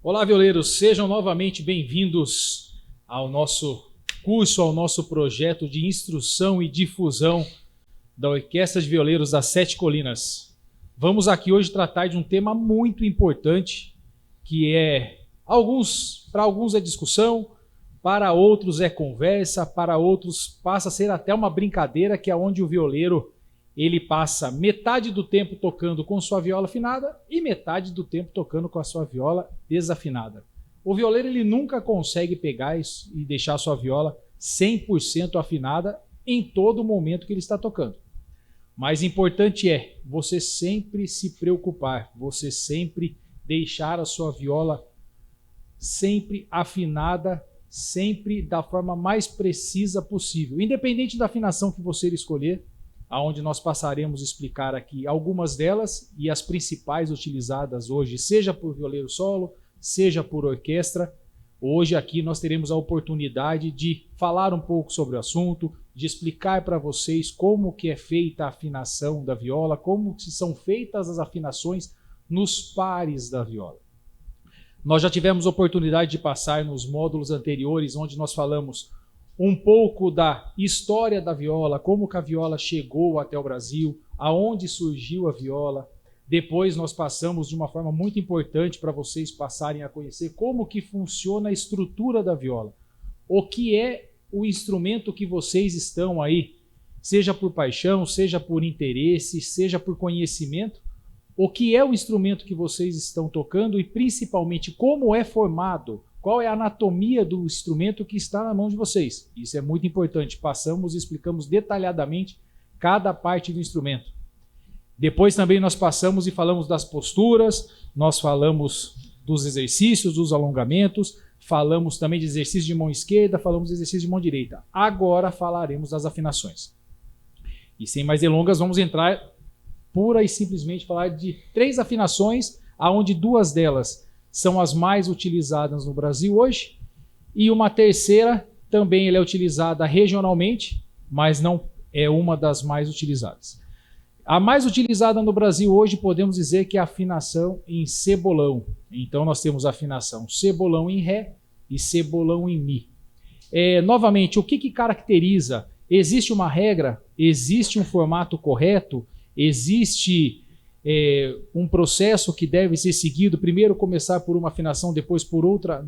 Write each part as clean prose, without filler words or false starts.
Olá, violeiros, sejam novamente bem-vindos ao nosso curso, ao nosso projeto de instrução e difusão da Orquestra de Violeiros das Sete Colinas. Vamos aqui hoje tratar de um tema muito importante, que para alguns é discussão, para outros é conversa, para outros passa a ser até uma brincadeira, que é onde o violeiro ele passa metade do tempo tocando com sua viola afinada e metade do tempo tocando com a sua viola desafinada. O violeiro ele nunca consegue pegar isso e deixar a sua viola 100% afinada em todo momento que ele está tocando. Mais importante é você sempre se preocupar, você sempre deixar a sua viola sempre afinada, sempre da forma mais precisa possível, independente da afinação que você escolher, aonde nós passaremos a explicar aqui algumas delas e as principais utilizadas hoje, seja por violeiro solo, seja por orquestra. Hoje aqui nós teremos a oportunidade de falar um pouco sobre o assunto, de explicar para vocês como que é feita a afinação da viola, como que são feitas as afinações nos pares da viola. Nós já tivemos oportunidade de passar nos módulos anteriores, onde nós falamos um pouco da história da viola, como que a viola chegou até o Brasil, aonde surgiu a viola. Depois nós passamos de uma forma muito importante para vocês passarem a conhecer como que funciona a estrutura da viola. O que é o instrumento que vocês estão aí, seja por paixão, seja por interesse, seja por conhecimento, o que é o instrumento que vocês estão tocando e principalmente como é formado. Qual é a anatomia do instrumento que está na mão de vocês? Isso é muito importante. Passamos e explicamos detalhadamente cada parte do instrumento. Depois também nós passamos e falamos das posturas, nós falamos dos exercícios, dos alongamentos, falamos também de exercício de mão esquerda, falamos de exercício de mão direita. Agora falaremos das afinações. E sem mais delongas, vamos entrar pura e simplesmente falar de 3 afinações, onde 2 delas são as mais utilizadas no Brasil hoje, e uma terceira também ela é utilizada regionalmente, mas não é uma das mais utilizadas. A mais utilizada no Brasil hoje podemos dizer que é a afinação em cebolão. Então nós temos a afinação cebolão em ré e cebolão em mi. Novamente, o que caracteriza? Existe uma regra? Existe um formato correto? Existe um processo que deve ser seguido, primeiro começar por uma afinação, depois por outra?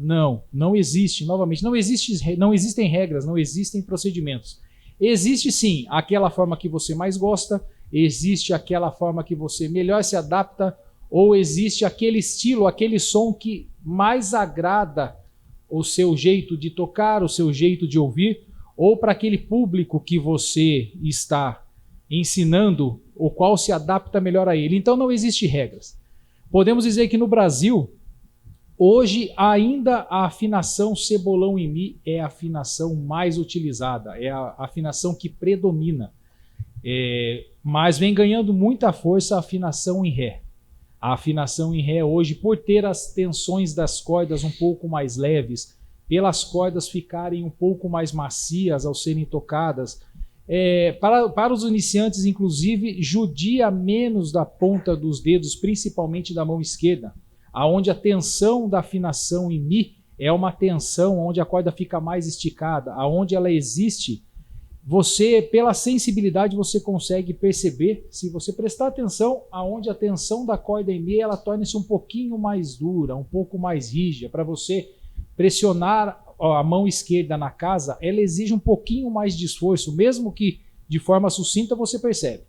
Não existe. Novamente, não existem regras, não existem procedimentos. Existe sim aquela forma que você mais gosta, existe aquela forma que você melhor se adapta, ou existe aquele estilo, aquele som que mais agrada o seu jeito de tocar, o seu jeito de ouvir, ou para aquele público que você está ensinando, o qual se adapta melhor a ele. Então não existe regras. Podemos dizer que no Brasil, hoje ainda a afinação cebolão em mi é a afinação mais utilizada, é a afinação que predomina. Mas vem ganhando muita força a afinação em ré. A afinação em ré hoje, por ter as tensões das cordas um pouco mais leves, pelas cordas ficarem um pouco mais macias ao serem tocadas, para os iniciantes, inclusive, judia menos da ponta dos dedos, principalmente da mão esquerda, aonde a tensão da afinação em mi é uma tensão onde a corda fica mais esticada, aonde ela existe. Você, pela sensibilidade, você consegue perceber, se você prestar atenção, aonde a tensão da corda em mi ela torna-se um pouquinho mais dura, um pouco mais rígida. Para você pressionar a mão esquerda na casa, ela exige um pouquinho mais de esforço, mesmo que de forma sucinta você percebe.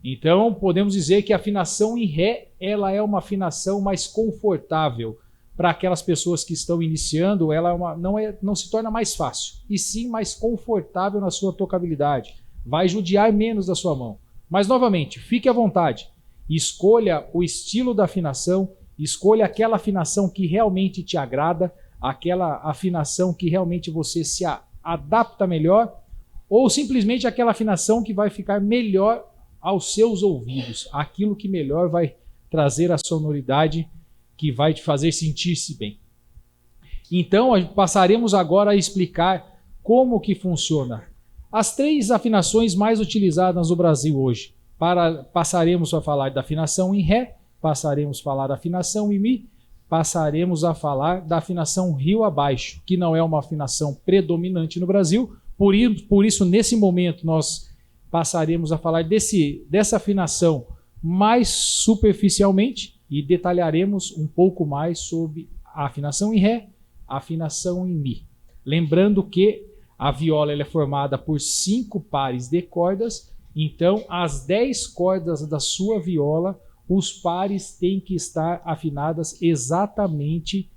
Então, podemos dizer que a afinação em ré, ela é uma afinação mais confortável para aquelas pessoas que estão iniciando. Ela não se torna mais fácil, e sim mais confortável na sua tocabilidade. Vai judiar menos da sua mão. Mas, novamente, fique à vontade. Escolha o estilo da afinação, escolha aquela afinação que realmente te agrada, aquela afinação que realmente você se adapta melhor, ou simplesmente aquela afinação que vai ficar melhor aos seus ouvidos, aquilo que melhor vai trazer a sonoridade que vai te fazer sentir-se bem. Então, passaremos agora a explicar como que funciona as 3 afinações mais utilizadas no Brasil hoje. Passaremos a falar da afinação em ré, passaremos a falar da afinação em mi, passaremos a falar da afinação rio abaixo, que não é uma afinação predominante no Brasil, por isso nesse momento nós passaremos a falar dessa afinação mais superficialmente e detalharemos um pouco mais sobre a afinação em Ré, a afinação em Mi. Lembrando que a viola ela é formada por 5 pares de cordas, então as 10 cordas da sua viola, os pares têm que estar afinadas exatamente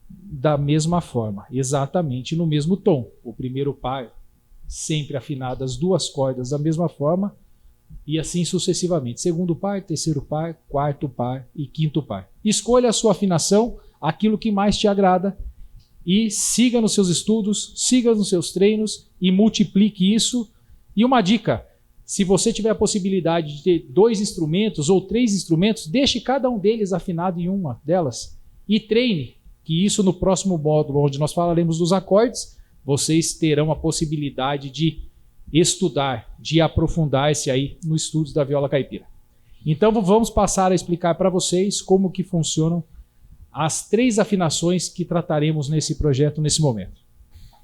da mesma forma, exatamente no mesmo tom. O primeiro par sempre afinado as 2 cordas da mesma forma e assim sucessivamente. Segundo par, terceiro par, quarto par e quinto par. Escolha a sua afinação, aquilo que mais te agrada e siga nos seus estudos, siga nos seus treinos e multiplique isso. E uma dica, se você tiver a possibilidade de ter 2 instrumentos ou 3 instrumentos, deixe cada um deles afinado em uma delas e treine, que isso no próximo módulo, onde nós falaremos dos acordes, vocês terão a possibilidade de estudar, de aprofundar-se aí no estudo da viola caipira. Então vamos passar a explicar para vocês como que funcionam as 3 afinações que trataremos nesse projeto nesse momento.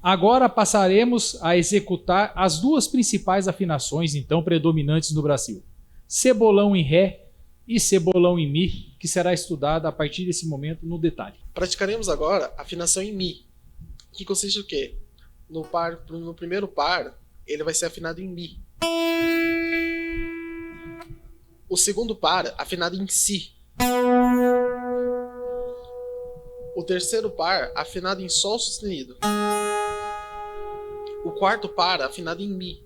Agora passaremos a executar as 2 principais afinações então predominantes no Brasil. Cebolão em Ré e cebolão em Mi, que será estudada a partir desse momento no detalhe. Praticaremos agora a afinação em Mi, que consiste o quê? No primeiro par, ele vai ser afinado em Mi. O segundo par, afinado em Si. O terceiro par, afinado em Sol sustenido. O quarto par, afinado em Mi.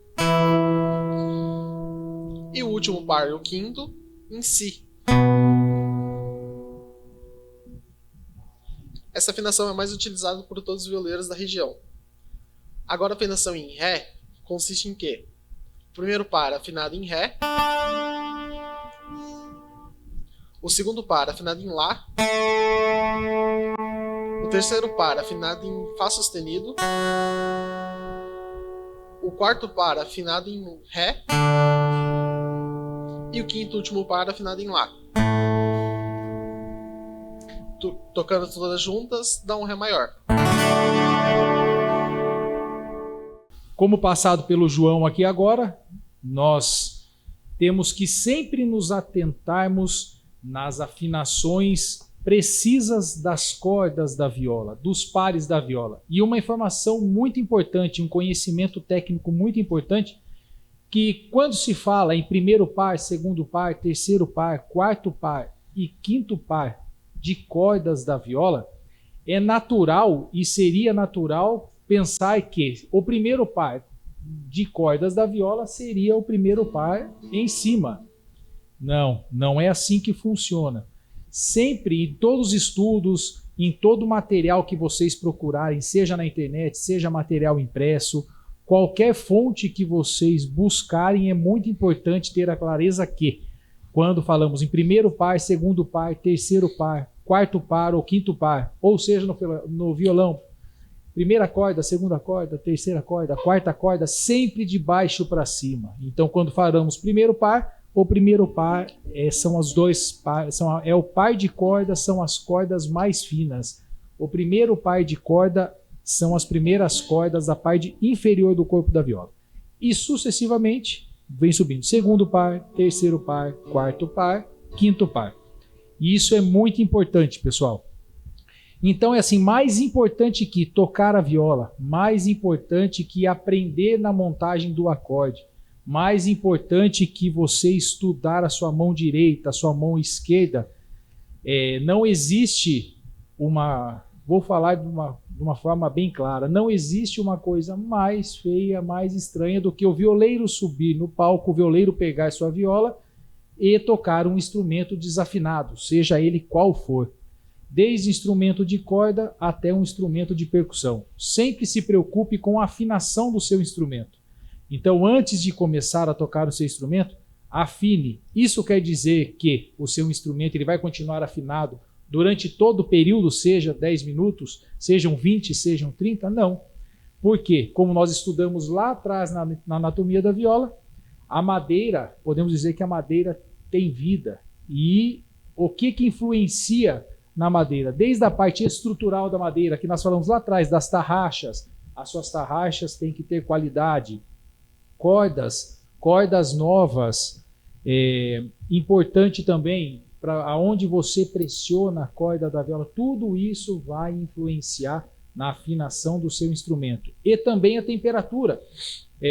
E o último par, o quinto, em Si. Essa afinação é mais utilizada por todos os violeiros da região. Agora a afinação em Ré consiste em quê? O primeiro par afinado em Ré. O segundo par afinado em Lá. O terceiro par afinado em Fá sustenido. O quarto par afinado em Ré. E o quinto e último par afinado em Lá. Tocando todas juntas, dá um Ré maior. Como passado pelo João aqui agora, nós temos que sempre nos atentarmos nas afinações precisas das cordas da viola, dos pares da viola. E uma informação muito importante, um conhecimento técnico muito importante, que quando se fala em primeiro par, segundo par, terceiro par, quarto par e quinto par de cordas da viola, é natural e seria natural pensar que o primeiro par de cordas da viola seria o primeiro par em cima. Não é assim que funciona. Sempre, em todos os estudos, em todo o material que vocês procurarem, seja na internet, seja material impresso, qualquer fonte que vocês buscarem, é muito importante ter a clareza que, quando falamos em primeiro par, segundo par, terceiro par, quarto par ou quinto par, ou seja, no violão, primeira corda, segunda corda, terceira corda, quarta corda, sempre de baixo para cima. Então, quando falamos primeiro par, o primeiro par são os 2 pares, é o par de cordas, são as cordas mais finas. O primeiro par de corda são as primeiras cordas da parte inferior do corpo da viola. E sucessivamente vem subindo. Segundo par, terceiro par, quarto par, quinto par. E isso é muito importante, pessoal. Então é assim, mais importante que tocar a viola, mais importante que aprender na montagem do acorde, mais importante que você estudar a sua mão direita, a sua mão esquerda, não existe vou falar de uma forma bem clara, não existe uma coisa mais feia, mais estranha do que o violeiro subir no palco, o violeiro pegar sua viola e tocar um instrumento desafinado, seja ele qual for. Desde instrumento de corda até um instrumento de percussão. Sempre se preocupe com a afinação do seu instrumento. Então, antes de começar a tocar o seu instrumento, afine. Isso quer dizer que o seu instrumento ele vai continuar afinado durante todo o período, seja 10 minutos, sejam 20, sejam 30? Não. Por quê? Como nós estudamos lá atrás na anatomia da viola, a madeira, podemos dizer que a madeira tem vida. E o que influencia na madeira, desde a parte estrutural da madeira, que nós falamos lá atrás, das tarraxas. As suas tarraxas têm que ter qualidade. Cordas novas. Importante também, para aonde você pressiona a corda da viola, tudo isso vai influenciar na afinação do seu instrumento. E também a temperatura.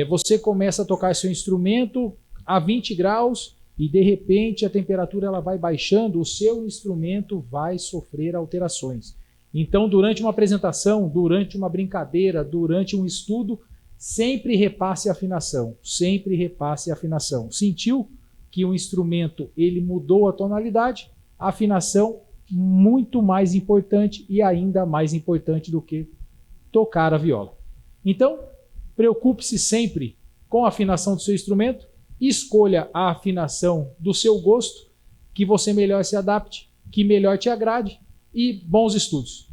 Você começa a tocar seu instrumento a 20 graus e de repente a temperatura ela vai baixando, o seu instrumento vai sofrer alterações. Então, durante uma apresentação, durante uma brincadeira, durante um estudo, sempre repasse a afinação, sempre repasse a afinação. Sentiu que o instrumento ele mudou a tonalidade, a afinação muito mais importante e ainda mais importante do que tocar a viola. Então, preocupe-se sempre com a afinação do seu instrumento, escolha a afinação do seu gosto, que você melhor se adapte, que melhor te agrade e bons estudos.